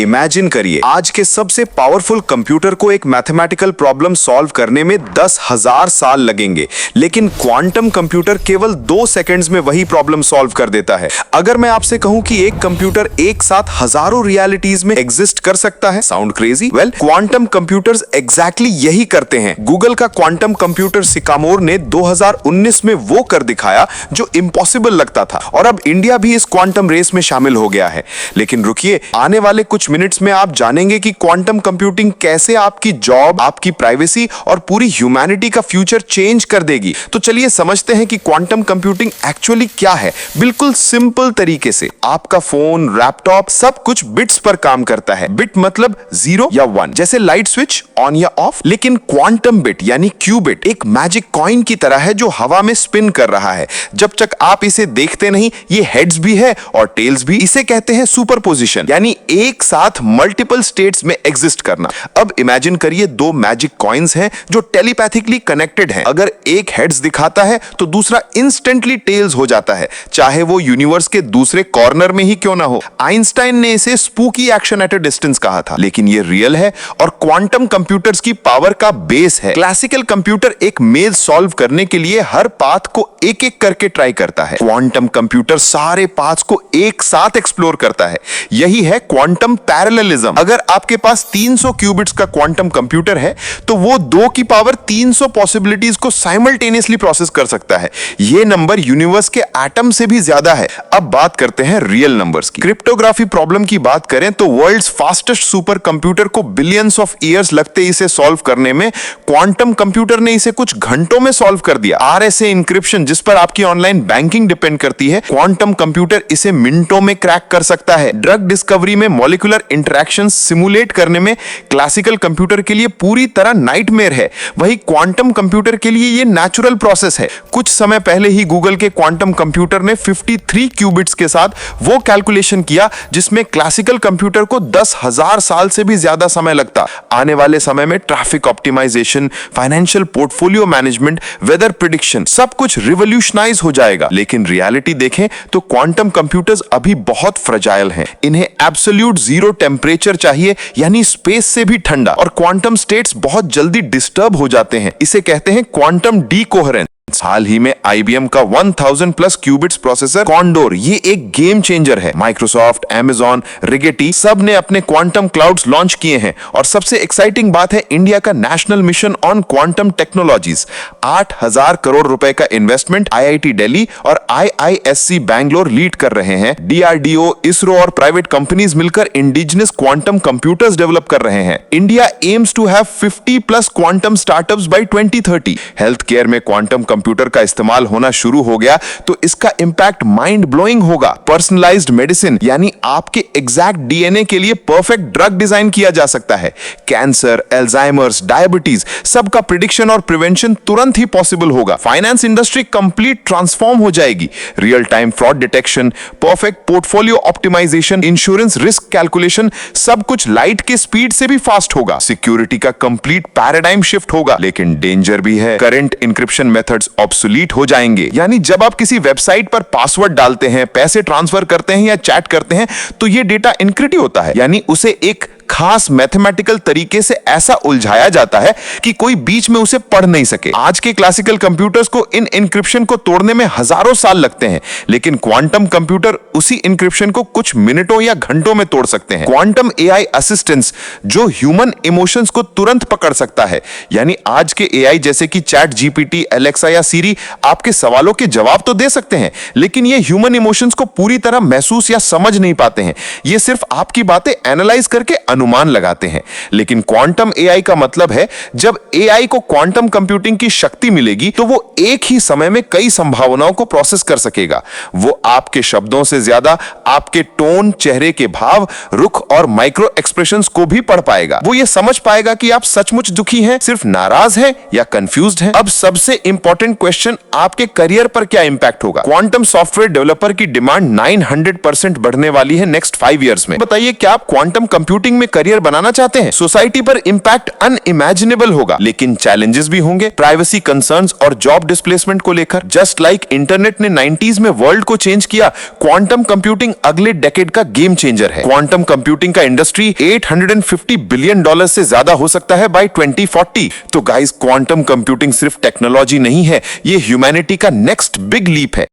Imagine करिए, आज के सबसे पावरफुल कंप्यूटर को एक मैथमेटिकल प्रॉब्लम सॉल्व करने में 10,000 साल लगेंगे, लेकिन क्वांटम कंप्यूटर केवल 2 सेकंड्स में वही प्रॉब्लम सॉल्व कर देता है। अगर मैं आपसे कहूं कि एक कंप्यूटर एक साथ हजारों रियलिटीज में एग्जिस्ट कर सकता है, sound crazy? Well, quantum computers exactly यही करते हैं। गूगल का क्वांटम कंप्यूटर सिकामोर ने 2019 में वो कर दिखाया जो इम्पॉसिबल लगता था, और अब इंडिया भी इस क्वांटम रेस में शामिल हो गया है। लेकिन रुकिए, आने वाले कुछ मिनट्स में आप जानेंगे कि क्वांटम कंप्यूटिंग कैसे आपकी जॉब, आपकी प्राइवेसी और पूरी ह्यूमैनिटी का फ्यूचर चेंज कर देगी। तो चलिए समझते हैं कि क्वांटम कंप्यूटिंग एक्चुअली क्या है। बिल्कुल सिंपल तरीके से आपका फोन, लैपटॉप सब कुछ बिट्स पर काम करता है। बिट मतलब 0 या 1, जैसे लाइट स्विच ऑन या ऑफ। लेकिन क्वांटम बिट यानी क्यूबिट एक मैजिक कॉइन की तरह है जो हवा में स्पिन कर रहा है। जब तक आप इसे देखते नहीं, ये हेड्स भी है और टेल्स भी। इसे कहते हैं सुपरपोजिशन, यानी एक साथ मल्टीपल स्टेट्स में एग्जिस्ट करना। अब इमेजिन करिए, 2 मैजिक कॉइन्स हैं जो टेलीपैथिकली कनेक्टेड हैं। अगर एक हेड्स दिखाता है तो दूसरा इंस्टेंटली टेल्स हो जाता है, चाहे वो यूनिवर्स के दूसरे कॉर्नर में ही क्यों ना हो। आइंस्टाइन ने इसे spooky action at a distance कहा था, लेकिन ये रियल है और क्वांटम कंप्यूटर्स की पावर का बेस है। क्लासिकल कंप्यूटर एक मेज सॉल्व करने के लिए हर पाथ को एक एक करके ट्राई करता है। क्वांटम कंप्यूटर सारे पाथ्स को एक साथ एक्सप्लोर करता है। यही है क्वांटम पैरेललिज्म। अगर आपके पास 300 क्यूबिट्स का क्वांटम कंप्यूटर है तो वो 2 की पावर 300 पॉसिबिलिटीज को साइमल्टेनियसली प्रोसेस कर सकता है। ये नंबर यूनिवर्स के एटम से भी ज्यादा है। अब बात करते हैं रियल नंबर्स की। क्रिप्टोग्राफी प्रॉब्लम की बात करें तो वर्ल्ड्स फास्टेस्ट सुपर कंप्यूटर को बिलियंस ऑफ ईयर्स लगते इसे सॉल्व करने में, क्वांटम कंप्यूटर ने इसे कुछ घंटों में सॉल्व कर दिया। आरएसए इंक्रिप्शन, जिस पर आपकी ऑनलाइन बैंकिंग डिपेंड करती है, क्वांटम कंप्यूटर इसे मिनटों में क्रैक कर सकता है। ड्रग डिस्कवरी में मॉलिक्यूलर इंटरैक्शंस सिमुलेट करने में क्लासिकल कंप्यूटर के लिए पूरी तरह नाइटमेयर है, वही क्वांटम कंप्यूटर के लिए ये नेचुरल प्रोसेस है। कुछ समय पहले ही गूगल के क्वांटम कंप्यूटर ने 53 क्यूबिट्स के साथ वो कैलकुलेशन किया जिसमें क्लासिकल कंप्यूटर को 10,000 साल से भी ज्यादा समय लगता। आने वाले समय में traffic optimisation, financial portfolio management, weather prediction सब कुछ रिवॉल्यूशनाइज हो जाएगा। लेकिन रियलिटी देखें तो क्वांटम कंप्यूटर्स अभी बहुत फ्रेजाइल हैं। इन्हें एब्सोल्यूट 0 टेम्परेचर चाहिए, यानी स्पेस से भी ठंडा, और क्वांटम स्टेट्स बहुत जल्दी डिस्टर्ब हो जाते हैं। इसे कहते हैं क्वांटम डीकोहेरेंस। हाल ही में IBM का 1000 प्लस क्यूबिट्स प्रोसेसर कॉन्डोर, ये एक गेम चेंजर है। माइक्रोसॉफ्ट, Amazon, रिगेटी सब ने अपने क्वांटम क्लाउड्स लॉन्च किए हैं। और सबसे एक्साइटिंग बात है इंडिया का national mission on quantum technologies. 8,000 crore रुपए का इन्वेस्टमेंट IIT दिल्ली और IISc बैंगलोर लीड कर रहे हैं। DRDO, इसरो और प्राइवेट कंपनीज मिलकर इंडिजिनस क्वांटम कंप्यूटर्स डेवलप कर रहे हैं। India aims to have 50 plus quantum startups by 2030। Health care में क्वांटम कंप्यूटर का इस्तेमाल होना शुरू हो गया तो इसका इंपैक्ट माइंड ब्लोइंग होगा। पर्सनलाइज्ड मेडिसिन, यानी आपके एग्जैक्ट DNA के लिए परफेक्ट ड्रग डिजाइन किया जा सकता है। कैंसर, एल्जाइमर्स, डायबिटीज सबका प्रिडिक्शन और प्रिवेंशन तुरंत ही पॉसिबल होगा। फाइनेंस इंडस्ट्री कंप्लीट ट्रांसफॉर्म हो जाएगी। Real time fraud detection, perfect portfolio optimisation, insurance risk calculation सब कुछ लाइट के स्पीड से भी फास्ट होगा। सिक्योरिटी का कंप्लीट पैराडाइम शिफ्ट होगा। लेकिन डेंजर भी है, करंट इंक्रिप्शन मेथड्स ऑब्सोलीट हो जाएंगे। यानी जब आप किसी वेबसाइट पर पासवर्ड डालते हैं, पैसे ट्रांसफर करते हैं या चैट करते हैं तो ये डेटा इनक्रिप्ट होता है, यानी उसे एक खास मैथमेटिकल तरीके से ऐसा उलझाया जाता है कि कोई बीच में उसे पढ़ नहीं सके। आज के क्लासिकल कंप्यूटर्स को इन इंक्रिप्शन को तोड़ने में हजारों साल लगते हैं, लेकिन क्वांटम कंप्यूटर उसी इंक्रिप्शन को कुछ मिनटों या घंटों में तोड़ सकते हैं। क्वांटम AI असिस्टेंट्स जो ह्यूमन इमोशंस को तुरंत पकड़ सकता है, यानी आज के AI जैसे कि चैट GPT, एलेक्सा या सीरी आपके सवालों के जवाब तो दे सकते हैं, लेकिन ये ह्यूमन इमोशंस को पूरी तरह महसूस या समझ नहीं पाते हैं। ये सिर्फ आपकी बातें एनालाइज करके अनुमान लगाते हैं। लेकिन क्वांटम AI का मतलब है जब AI को क्वांटम कंप्यूटिंग की शक्ति मिलेगी तो वो एक ही समय में कई संभावनाओं को प्रोसेस कर सकेगा। वो आपके शब्दों से ज्यादा आपके टोन, चेहरे के भाव, रुख और माइक्रो एक्सप्रेशंस को भी पढ़ पाएगा। वो ये समझ पाएगा कि आप सचमुच दुखी हैं, सिर्फ नाराज हैं या कंफ्यूज्ड हैं। अब सबसे इंपॉर्टेंट क्वेश्चन, आपके करियर पर क्या इंपैक्ट होगा? क्वांटम सॉफ्टवेयर डेवलपर की डिमांड 900% बढ़ने वाली है नेक्स्ट 5 इयर्स में। बताइए, क्या आप क्वांटम कंप्यूटिंग में करियर बनाना चाहते हैं, सोसाइटी पर इम्पैक्ट अनइमेजिनेबल होगा, लेकिन चैलेंजेस भी होंगे, प्राइवेसी कंसर्न्स और जॉब डिस्प्लेसमेंट को लेकर। जस्ट लाइक इंटरनेट ने 90s में वर्ल्ड को चेंज किया, क्वांटम कंप्यूटिंग अगले डेकेड का गेम चेंजर है। क्वांटम कंप्यूटिंग का इंडस्ट्री $850 बिलियन से ज्यादा हो सकता है बाय 2040। तो गाइस, क्वांटम कंप्यूटिंग सिर्फ टेक्नोलॉजी नहीं है, ये ह्यूमैनिटी का नेक्स्ट बिग लीप है।